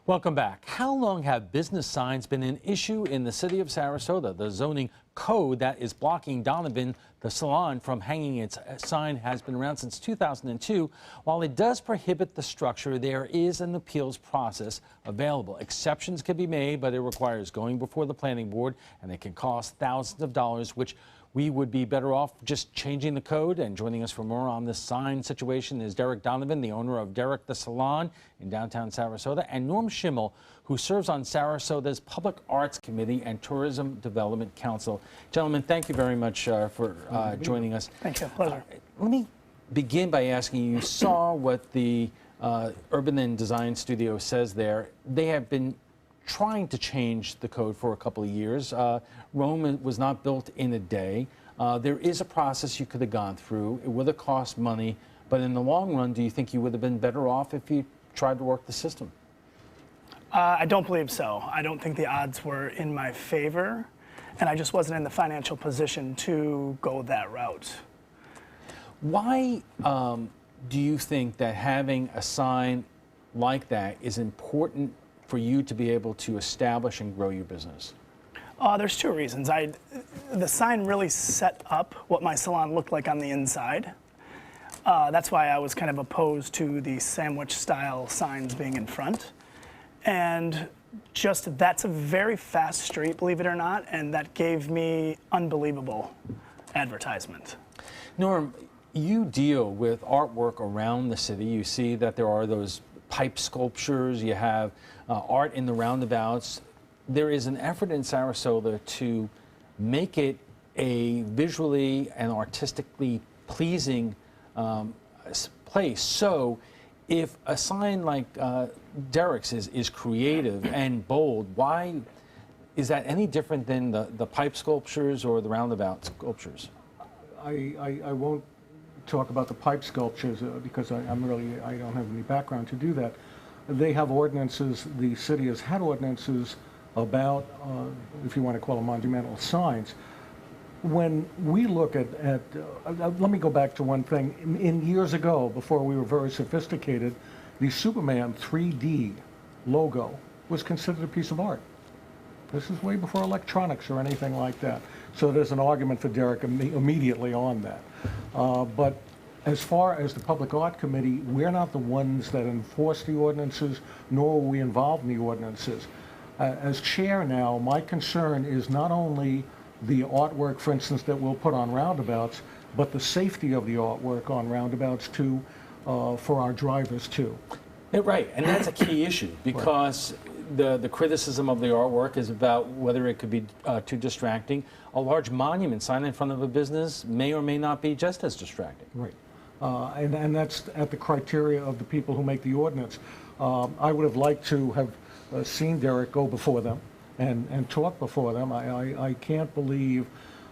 Welcome back. How long have business signs been an issue in the city of Sarasota? The zoning code that is blocking Donovan, the salon, from hanging its sign has been around since 2002. While it does prohibit the structure, there is an appeals process available. Exceptions can be made, but it requires going before the planning board, and it can cost thousands of dollars, which we would be better off just changing the code. And joining us for more on this sign situation is Derek Donovan, the owner of Derek the Salon in downtown Sarasota, and Norm Schimmel, who serves on Sarasota's Public Arts Committee and Tourism Development Council. Gentlemen, thank you very much for joining us. Thank you. Pleasure. Let me begin by asking you saw what the Urban and Design Studio says there. They have been trying to change the code for a couple of years. Rome was not built in a day. There is a process you could have gone through. It would have cost money, but in the long run, do you think you would have been better off if you tried to work the system? I don't believe so. I don't think the odds were in my favor, and I just wasn't in the financial position to go that route. Why do you think that having a sign like that is important for you to be able to establish and grow your business? There's two reasons. The sign really set up what my salon looked like on the inside. That's why I was kind of opposed to the sandwich-style signs being in front. And just that's a very fast street, believe it or not, and that gave me unbelievable advertisement. Norm, you deal with artwork around the city. You see that there are those pipe sculptures, you have art in the roundabouts. There is an effort in Sarasota to make it a visually and artistically pleasing place. So if a sign like Derek's is creative and bold, why is that any different than the pipe sculptures or the roundabout sculptures? I won't talk about the pipe sculptures because I don't have any background to do that. They have ordinances, the city has had ordinances about, if you want to call them monumental signs. When we look at let me go back to one thing. In years ago, before we were very sophisticated, the Superman 3D logo was considered a piece of art. This is way before electronics or anything like that. So there's an argument for Derek immediately on that. But as far as the Public Art Committee, we're not the ones that enforce the ordinances, nor are we involved in the ordinances. As chair now, my concern is not only the artwork, for instance, that we'll put on roundabouts, but the safety of the artwork on roundabouts too, for our drivers too. Right, and that's a key issue because the criticism of the artwork is about whether it could be too distracting. A large monument sign in front of a business may or may not be just as distracting. Right. And that's at the criteria of the people who make the ordinance. I would have liked to have seen Derek go before them and talk before them. I can't believe.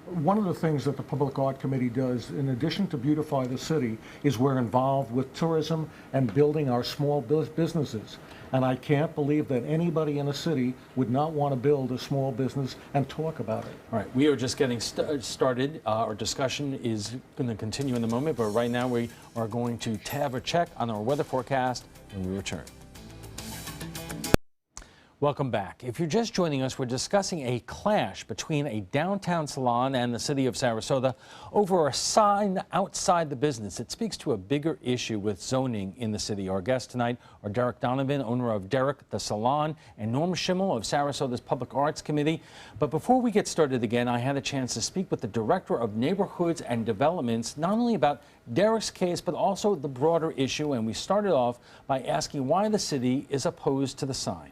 One of the things that the Public Art Committee does, in addition to beautify the city, is we're involved with tourism and building our small businesses. And I can't believe that anybody in a city would not want to build a small business and talk about it. All right, we are just getting started. Our discussion is going to continue in a moment, but right now we are going to have a check on our weather forecast when we return. Welcome back. If you're just joining us, we're discussing a clash between a downtown salon and the city of Sarasota over a sign outside the business. It speaks to a bigger issue with zoning in the city. Our guests tonight are Derek Donovan, owner of Derek the Salon, and Norm Schimmel of Sarasota's Public Arts Committee. But before we get started again, I had a chance to speak with the Director of Neighborhoods and Developments, not only about Derek's case, but also the broader issue. And we started off by asking why the city is opposed to the sign.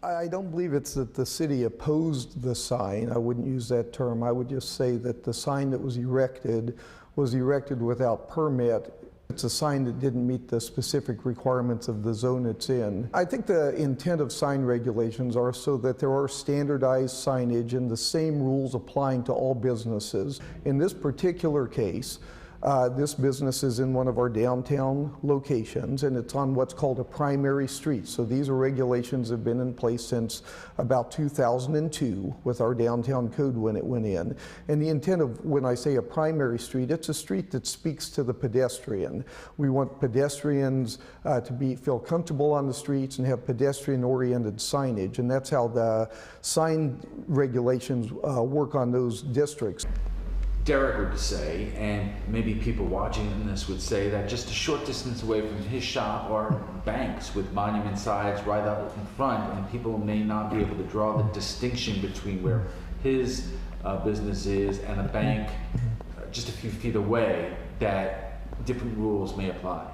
I don't believe it's that the city opposed the sign. I wouldn't use that term. I would just say that the sign that was erected without permit. It's a sign that didn't meet the specific requirements of the zone it's in. I think the intent of sign regulations are so that there are standardized signage and the same rules applying to all businesses. In this particular case, This business is in one of our downtown locations, and it's on what's called a primary street. So these are regulations that have been in place since about 2002 with our downtown code when it went in. And the intent of when I say a primary street, it's a street that speaks to the pedestrian. We want pedestrians to feel comfortable on the streets and have pedestrian-oriented signage, and that's how the sign regulations work on those districts. Derek would say, and maybe people watching this would say, that just a short distance away from his shop are banks with monument signs right out in front, and people may not be able to draw the distinction between where his business is and a bank just a few feet away, that different rules may apply.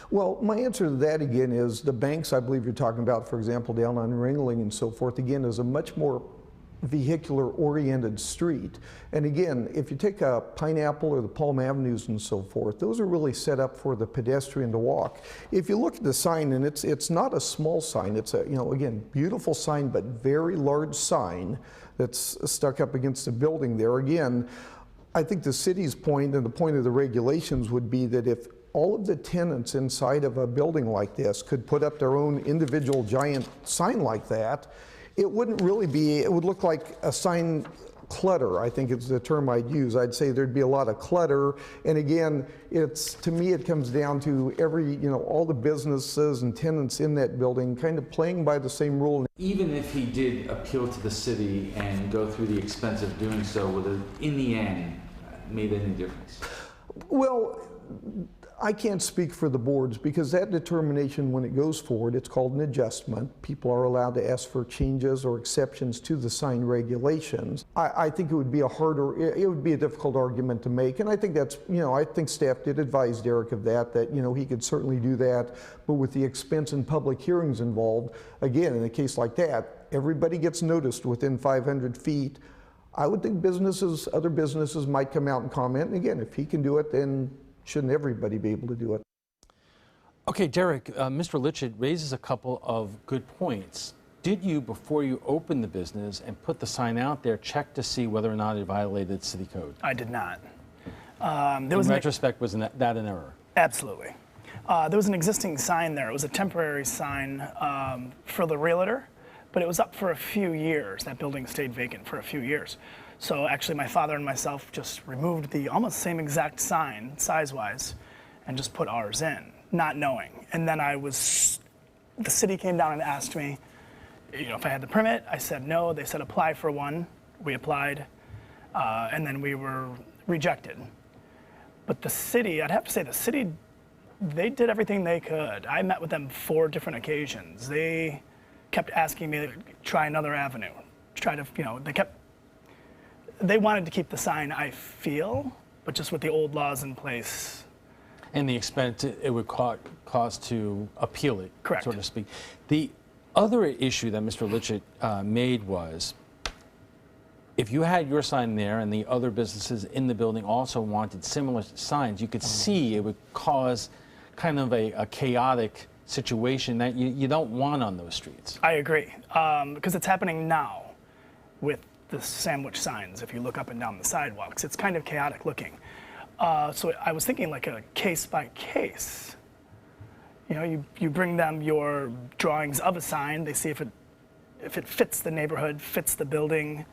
Well, my answer to that again is the banks I believe you're talking about, for example, down on Ringling and so forth, again, is a much more vehicular-oriented street. And again, if you take a Pineapple or the Palm Avenues and so forth, those are really set up for the pedestrian to walk. If you look at the sign, and it's not a small sign, it's a, again, beautiful sign, but very large sign that's stuck up against the building there. Again, I think the city's point and the point of the regulations would be that if all of the tenants inside of a building like this could put up their own individual giant sign like that, it wouldn't really be, it would look like a sign clutter, I think is the term I'd use. I'd say there'd be a lot of clutter. And again, to me, it comes down to all the businesses and tenants in that building kind of playing by the same rule. Even if he did appeal to the city and go through the expense of doing so, would it, in the end, made any difference? Well, I can't speak for the boards because that determination, when it goes forward, it's called an adjustment. People are allowed to ask for changes or exceptions to the sign regulations. I think it would be a difficult argument to make, and I think that's, I think staff did advise Derek of that, he could certainly do that, but with the expense and public hearings involved, again, in a case like that, everybody gets noticed within 500 feet. I would think other businesses might come out and comment, and again, if he can do it, then shouldn't everybody be able to do it? Okay, Derek, Mr. Litchett raises a couple of good points. Did you, before you opened the business and put the sign out there, check to see whether or not it violated city code? I did not. In retrospect, was that an error? Absolutely. There was an existing sign there. It was a temporary sign for the realtor, but it was up for a few years. That building stayed vacant for a few years. So actually my father and myself just removed the almost same exact sign, size-wise, and just put ours in, not knowing. And then the city came down and asked me, if I had the permit. I said no. They said apply for one. We applied, and then we were rejected. But the city, I'd have to say the city, they did everything they could. I met with them 4 different occasions. They kept asking me to try another avenue, they wanted to keep the sign, I feel, but just with the old laws in place. And the expense it would cost to appeal it, correct, so to speak. The other issue that Mr. Litchett made was, if you had your sign there and the other businesses in the building also wanted similar signs, you could see it would cause kind of a chaotic situation that you don't want on those streets. I agree, because it's happening now with the sandwich signs. If you look up and down the sidewalks, it's kind of chaotic looking. So I was thinking like a case by case. You bring them your drawings of a sign, they see if it fits the neighborhood, fits the building,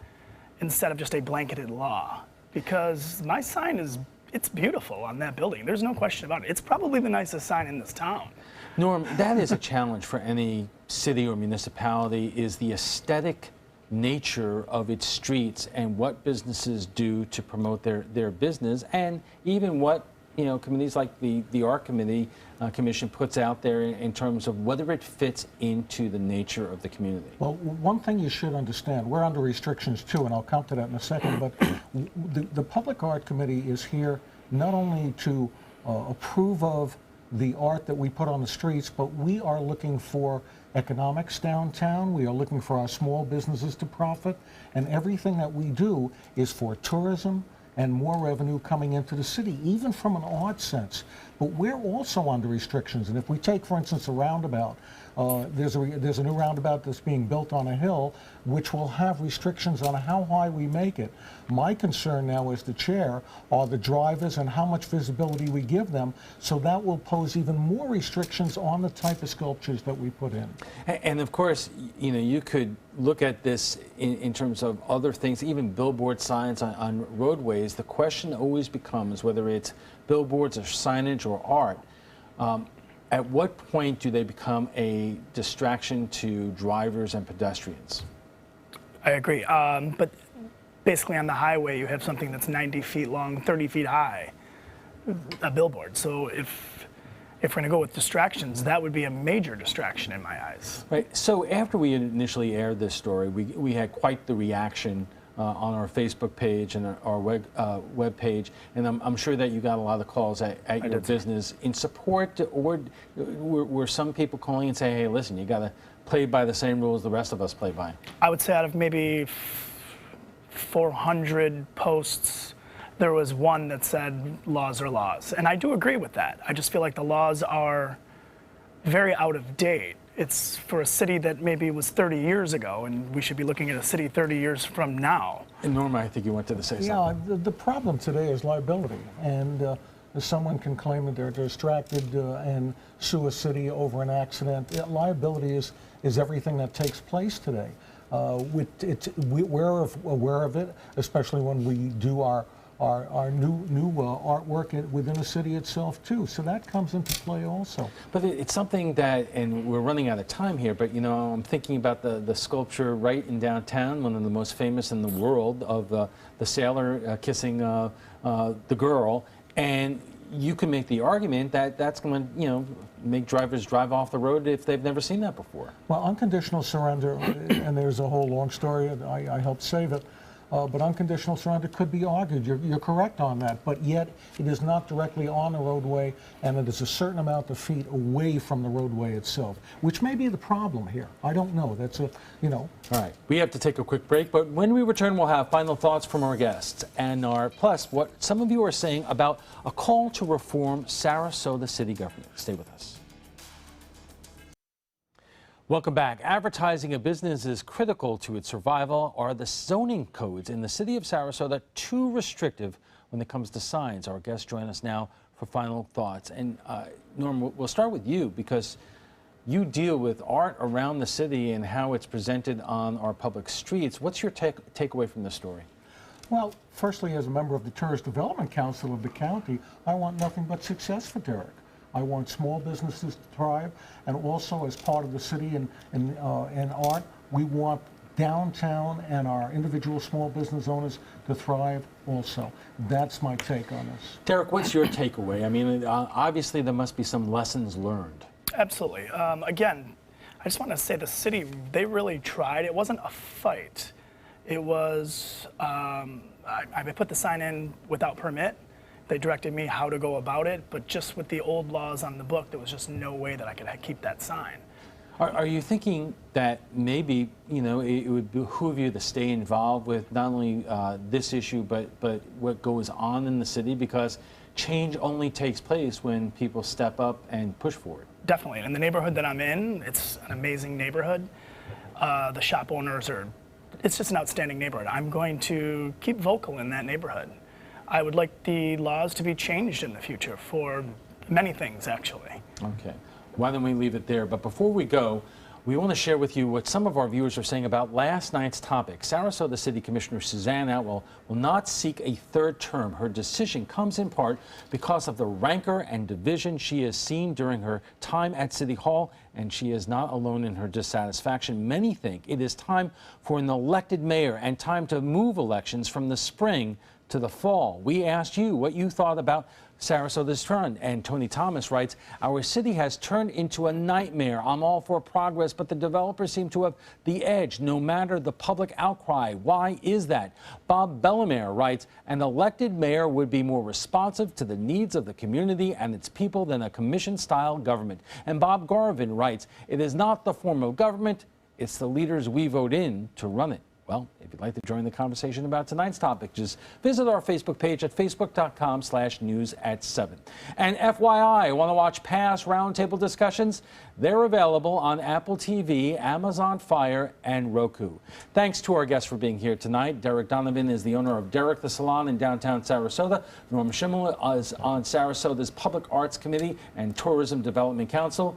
instead of just a blanketed law. Because my sign it's beautiful on that building. There's no question about it. It's probably the nicest sign in this town. Norm, that is a challenge for any city or municipality, is the aesthetic nature of its streets and what businesses do to promote their business, and even what committees like the Art Committee Commission puts out there in terms of whether it fits into the nature of the community. Well, one thing you should understand, we're under restrictions too, and I'll come to that in a second, but the Public Art Committee is here not only to approve of the art that we put on the streets, but we are looking for economics downtown. We are looking for our small businesses to profit, and everything that we do is for tourism and more revenue coming into the city, even from an art sense. but we're also under restrictions. And if we take, for instance, a roundabout, there's a new roundabout that's being built on a hill, which will have restrictions on how high we make it. My concern now as the chair are the drivers and how much visibility we give them, so that will pose even more restrictions on the type of sculptures that we put in. And of course, you know, you could look at this in terms of other things, even billboard signs on roadways. The question always becomes whether it's billboards or signage or art. At what point do they become a distraction to drivers and pedestrians? I agree. But basically on the highway, you have something that's 90 feet long, 30 feet high, a billboard. So if we're going to go with distractions, that would be a major distraction in my eyes. Right. So after we initially aired this story, we had quite the reaction on our Facebook page and our web page, and I'm sure that you got a lot of calls at your business in support, or were some people calling and saying, hey, listen, you got to play by the same rules the rest of us play by? I would say out of maybe 400 posts, there was one that said laws are laws. And I do agree with that. I just feel like the laws are very out of date. It's for a city that maybe was 30 years ago, and we should be looking at a city 30 years from now. And Norma, I think you wanted to say something. Yeah, the problem today is liability. And someone can claim that they're distracted and sue a city over an accident. Liability is everything that takes place today. We're aware of it, especially when we do our new artwork within the city itself too. So that comes into play also. But it's something that, and we're running out of time here, but you know, I'm thinking about the sculpture right in downtown, one of the most famous in the world, of the sailor kissing the girl, and you can make the argument that that's going to, you know, make drivers drive off the road if they've never seen that before. Well, unconditional surrender, and there's a whole long story, I helped save it. But unconditional surrender could be argued. You're correct on that, but yet it is not directly on the roadway, and it is a certain amount of feet away from the roadway itself, which may be the problem here. I don't know. That's a, you know. All right, we have to take a quick break, but when we return, we'll have final thoughts from our guests and plus what some of you are saying about a call to reform Sarasota city government. Stay with us. Welcome back. Advertising a business is critical to its survival. Are the zoning codes in the city of Sarasota too restrictive when it comes to signs? Our guests join us now for final thoughts. And Norm, we'll start with you because you deal with art around the city and how it's presented on our public streets. What's your takeaway from this story? Well, firstly, as a member of the Tourist Development Council of the county, I want nothing but success for Derek. I want small businesses to thrive, and also as part of the city and art, we want downtown and our individual small business owners to thrive also. That's my take on this. Derek, what's your takeaway? I mean, obviously there must be some lessons learned. Absolutely. Again, I just want to say the city, they really tried. It wasn't a fight. It was, I put the sign in without permit. They directed me how to go about it, but just with the old laws on the book, there was just no way that I could keep that sign. Are you thinking that maybe, you know, it would behoove you to stay involved with not only this issue, but what goes on in the city? Because change only takes place when people step up and push for it. Definitely. In the neighborhood that I'm in, it's an amazing neighborhood. The shop owners it's just an outstanding neighborhood. I'm going to keep vocal in that neighborhood. I would like the laws to be changed in the future for many things, actually. Okay. Why don't we leave it there? But before we go, we want to share with you what some of our viewers are saying about last night's topic. Sarasota City Commissioner Suzanne Atwell will not seek a third term. Her decision comes in part because of the rancor and division she has seen during her time at City Hall, and she is not alone in her dissatisfaction. Many think it is time for an elected mayor and time to move elections from the spring to the fall. We asked you what you thought about Sarasota's turn, and Tony Thomas writes, our city has turned into a nightmare. I'm all for progress, but the developers seem to have the edge no matter the public outcry. Why is that? Bob Bellemare writes, an elected mayor would be more responsive to the needs of the community and its people than a commission-style government. And Bob Garvin writes, it is not the form of government, it's the leaders we vote in to run it. Well, if you'd like to join the conversation about tonight's topic, just visit our Facebook page at facebook.com/news@7. And FYI, want to watch past Roundtable discussions? They're available on Apple TV, Amazon Fire, and Roku. Thanks to our guests for being here tonight. Derek Donovan is the owner of Derek the Salon in downtown Sarasota. Norm Schimmel is on Sarasota's Public Arts Committee and Tourism Development Council.